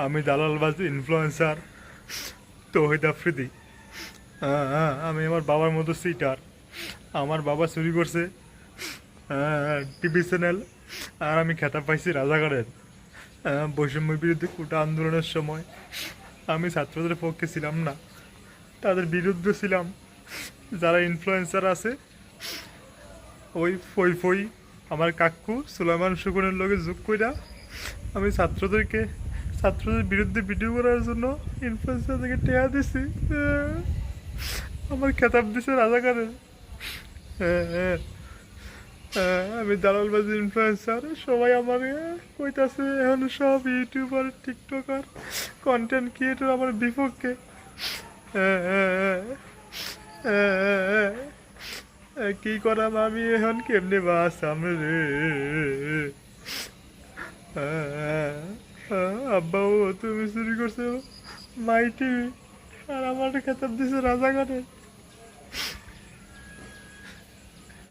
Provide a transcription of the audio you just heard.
আমি দালালবাজ ইনফ্লুয়েন্সার তৌহিদ আফ্রিদি। আমি আমার বাবার মতো সিটার। আমার বাবা চুরি করছে টিভি চ্যানেল, আর আমি খেতা পাইছি রাজাকারের। বৈষম্য বিরুদ্ধে কোটা আন্দোলনের সময় আমি ছাত্রদের পক্ষে ছিলাম না, তাদের বিরুদ্ধে ছিলাম। যারা ইনফ্লুয়েন্সার আছে, ওই ফই ফই আমার কাকু সুলাইমান শুকুনের লগে যোগ কইরা আমি ছাত্রদের বিরুদ্ধে ভিডিও করার জন্য ইনফ্লুয়েন্সার থেকে টেয়া দিছি। আমার খেতাব দিছে রাজাকারের। আমি দালালবাজি ইনফ্লুয়েন্সার, সবাই আমার কইতাছে এখন সব ইউটিউবার টিকটকার কন্টেন্ট ক্রিয়েটর আমার বিপক্ষে। কি করাম আমি এখন, কেমনে বাঁচাম রে? আব্বাও তুমি চুরি করছো মাই টিভি, আর আমার খেতাব দিছে রাজাঘাটে।